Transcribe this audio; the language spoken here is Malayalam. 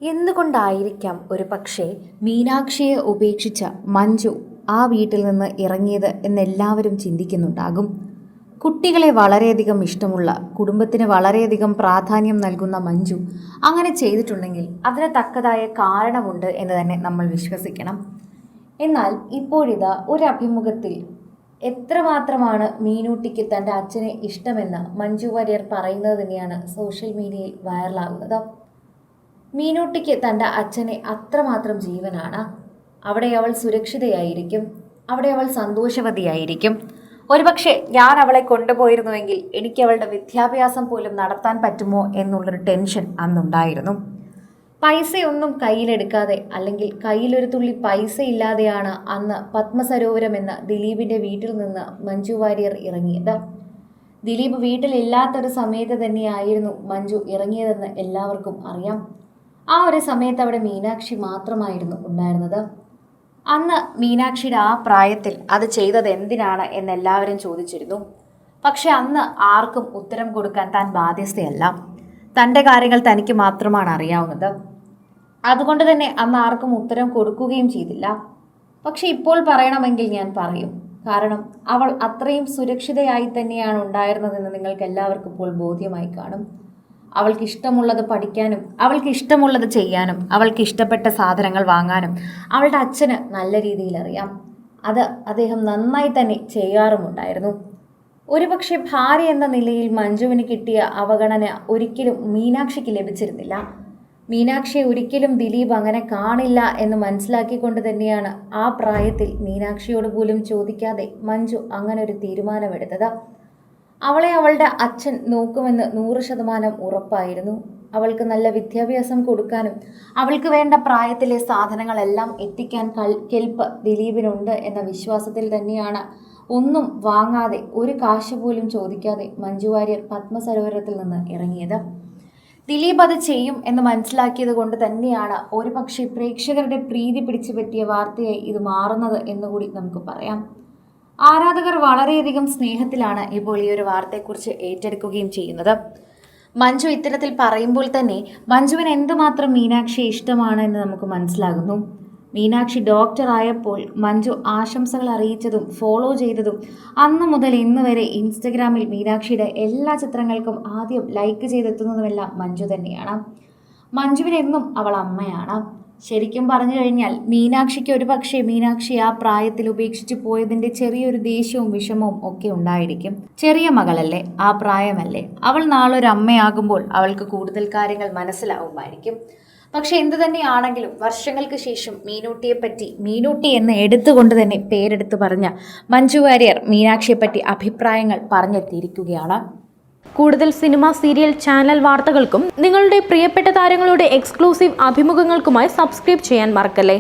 എന്തുകൊണ്ടായിരിക്കാം ഒരു പക്ഷേ മീനാക്ഷിയെ ഉപേക്ഷിച്ച മഞ്ജു ആ വീട്ടിൽ നിന്ന് ഇറങ്ങിയത് എന്നെല്ലാവരും ചിന്തിക്കുന്നുണ്ടാകും. കുട്ടികളെ വളരെയധികം ഇഷ്ടമുള്ള, കുടുംബത്തിന് വളരെയധികം പ്രാധാന്യം നൽകുന്ന മഞ്ജു അങ്ങനെ ചെയ്തിട്ടുണ്ടെങ്കിൽ അതിന് തക്കതായ കാരണമുണ്ട് എന്ന് തന്നെ നമ്മൾ വിശ്വസിക്കണം. എന്നാൽ ഇപ്പോഴിതാ ഒരു അഭിമുഖത്തിൽ എത്രമാത്രമാണ് മീനൂട്ടിക്ക് തൻ്റെ അച്ഛനെ ഇഷ്ടമെന്ന് മഞ്ജു വാര്യർ പറയുന്നത് തന്നെയാണ് സോഷ്യൽ മീഡിയയിൽ വൈറലാകുന്നത്. മീനൂട്ടിക്ക് തൻ്റെ അച്ഛനെ അത്രമാത്രം ജീവനാണ്. അവിടെ അവൾ സുരക്ഷിതയായിരിക്കും, അവിടെ അവൾ സന്തോഷവതിയായിരിക്കും. ഒരുപക്ഷെ ഞാൻ അവളെ കൊണ്ടുപോയിരുന്നുവെങ്കിൽ എനിക്ക് അവളുടെ വിദ്യാഭ്യാസം പോലും നടത്താൻ പറ്റുമോ എന്നുള്ളൊരു ടെൻഷൻ അന്നുണ്ടായിരുന്നു. പൈസയൊന്നും കയ്യിലെടുക്കാതെ, അല്ലെങ്കിൽ കയ്യിലൊരു തുള്ളി പൈസ ഇല്ലാതെയാണ് അന്ന് പത്മസരോവരം എന്ന ദിലീപിൻ്റെ വീട്ടിൽ നിന്ന് മഞ്ജു വാര്യർ ഇറങ്ങിയത്. ദിലീപ് വീട്ടിലില്ലാത്തൊരു സമയത്ത് തന്നെയായിരുന്നു മഞ്ജു ഇറങ്ങിയതെന്ന് എല്ലാവർക്കും അറിയാം. ആ ഒരു സമയത്ത് അവിടെ മീനാക്ഷി മാത്രമായിരുന്നു ഉണ്ടായിരുന്നത്. അന്ന് മീനാക്ഷിയുടെ ആ പ്രായത്തിൽ അത് ചെയ്തത് എന്തിനാണ് എന്നെല്ലാവരും ചോദിച്ചിരുന്നു. പക്ഷെ അന്ന് ആർക്കും ഉത്തരം കൊടുക്കാൻ താൻ ബാധ്യസ്ഥയല്ല. തൻ്റെ കാര്യങ്ങൾ തനിക്ക് മാത്രമാണ് അറിയാവുന്നത്. അതുകൊണ്ട് തന്നെ അന്ന് ആർക്കും ഉത്തരം കൊടുക്കുകയും ചെയ്തില്ല. പക്ഷെ ഇപ്പോൾ പറയണമെങ്കിൽ ഞാൻ പറയും. കാരണം അവൾ അത്രയും സുരക്ഷിതയായി തന്നെയാണ് ഉണ്ടായിരുന്നതെന്ന് നിങ്ങൾക്ക് എല്ലാവർക്കും ഇപ്പോൾ ബോധ്യമായി കാണും. അവൾക്ക് ഇഷ്ടമുള്ളത് പഠിക്കാനും, അവൾക്ക് ഇഷ്ടമുള്ളത് ചെയ്യാനും, അവൾക്ക് ഇഷ്ടപ്പെട്ട സാധനങ്ങൾ വാങ്ങാനും അവളുടെ അച്ഛന് നല്ല രീതിയിൽ അറിയാം. അത് അദ്ദേഹം നന്നായി തന്നെ ചെയ്യാറുമുണ്ടായിരുന്നു. ഒരുപക്ഷെ ഭാര്യ എന്ന നിലയിൽ മഞ്ജുവിന് കിട്ടിയ അവഗണന ഒരിക്കലും മീനാക്ഷിക്ക് ലഭിച്ചിരുന്നില്ല. മീനാക്ഷിയെ ഒരിക്കലും ദിലീപ് അങ്ങനെ കാണില്ല എന്ന് മനസ്സിലാക്കിക്കൊണ്ട് തന്നെയാണ് ആ പ്രായത്തിൽ മീനാക്ഷിയോട് പോലും ചോദിക്കാതെ മഞ്ജു അങ്ങനെ ഒരു തീരുമാനമെടുത്തത്. അവളെ അവളുടെ അച്ഛൻ നോക്കുമെന്ന് 100% ഉറപ്പായിരുന്നു. അവൾക്ക് നല്ല വിദ്യാഭ്യാസം കൊടുക്കാനും അവൾക്ക് വേണ്ട പ്രായത്തിലെ സാധനങ്ങളെല്ലാം എത്തിക്കാൻ കെൽപ്പ് ദിലീപിനുണ്ട് എന്ന വിശ്വാസത്തിൽ തന്നെയാണ് ഒന്നും വാങ്ങാതെ, ഒരു കാശ് പോലും ചോദിക്കാതെ മഞ്ജു വാര്യർ പത്മസരോവരത്തിൽ നിന്ന് ഇറങ്ങിയത്. ദിലീപ് അത് ചെയ്യും എന്ന് മനസ്സിലാക്കിയത് കൊണ്ട് തന്നെയാണ് ഒരുപക്ഷെ പ്രേക്ഷകരുടെ പ്രീതി പിടിച്ചു പറ്റിയ വാർത്തയായി ഇത് മാറുന്നത് എന്നുകൂടി നമുക്ക് പറയാം. ആരാധകർ വളരെയധികം സ്നേഹത്തിലാണ് ഇപ്പോൾ ഈ ഒരു വാർത്തയെക്കുറിച്ച് ഏറ്റെടുക്കുകയും ചെയ്യുന്നത്. മഞ്ജു ഇത്തരത്തിൽ പറയുമ്പോൾ തന്നെ മഞ്ജുവിന് എന്തുമാത്രം മീനാക്ഷിയെ ഇഷ്ടമാണ് എന്ന് നമുക്ക് മനസ്സിലാകുന്നു. മീനാക്ഷി ഡോക്ടർ ആയപ്പോൾ മഞ്ജു ആശംസകൾ അറിയിച്ചതും ഫോളോ ചെയ്തതും അന്ന് മുതൽ ഇന്ന് വരെ ഇൻസ്റ്റഗ്രാമിൽ മീനാക്ഷിയുടെ എല്ലാ ചിത്രങ്ങൾക്കും ആദ്യം ലൈക്ക് ചെയ്തെത്തുന്നതുമെല്ലാം മഞ്ജു തന്നെയാണ്. മഞ്ജുവിനെന്നും അവൾ അമ്മയാണ്. ശരിക്കും പറഞ്ഞു കഴിഞ്ഞാൽ മീനാക്ഷിക്ക് ഒരുപക്ഷെ മീനാക്ഷി ആ പ്രായത്തിൽ ഉപേക്ഷിച്ച് പോയതിൻ്റെ ചെറിയൊരു ദേഷ്യവും വിഷമവും ഒക്കെ ഉണ്ടായിരിക്കും. ചെറിയ മകളല്ലേ, ആ പ്രായമല്ലേ, അവൾ നാളൊരു അമ്മയാകുമ്പോൾ അവൾക്ക് കൂടുതൽ കാര്യങ്ങൾ മനസ്സിലാവുമായിരിക്കും. പക്ഷെ എന്തു തന്നെയാണെങ്കിലും വർഷങ്ങൾക്ക് ശേഷം മീനൂട്ടിയെപ്പറ്റി, മീനൂട്ടി എന്ന് എടുത്തുകൊണ്ട് തന്നെ പേരെടുത്ത് പറഞ്ഞ മഞ്ജു വാര്യർ മീനാക്ഷിയെപ്പറ്റി അഭിപ്രായങ്ങൾ പറഞ്ഞെത്തിയിരിക്കുകയാണ്. കൂടുതൽ സിനിമ, സീരിയൽ, ചാനൽ വാർത്തകൾക്കും നിങ്ങളുടെ പ്രിയപ്പെട്ട താരങ്ങളുടെ എക്സ്ക്ലൂസീവ് അഭിമുഖങ്ങൾക്കുമായി സബ്സ്ക്രൈബ് ചെയ്യാൻ മറക്കല്ലേ.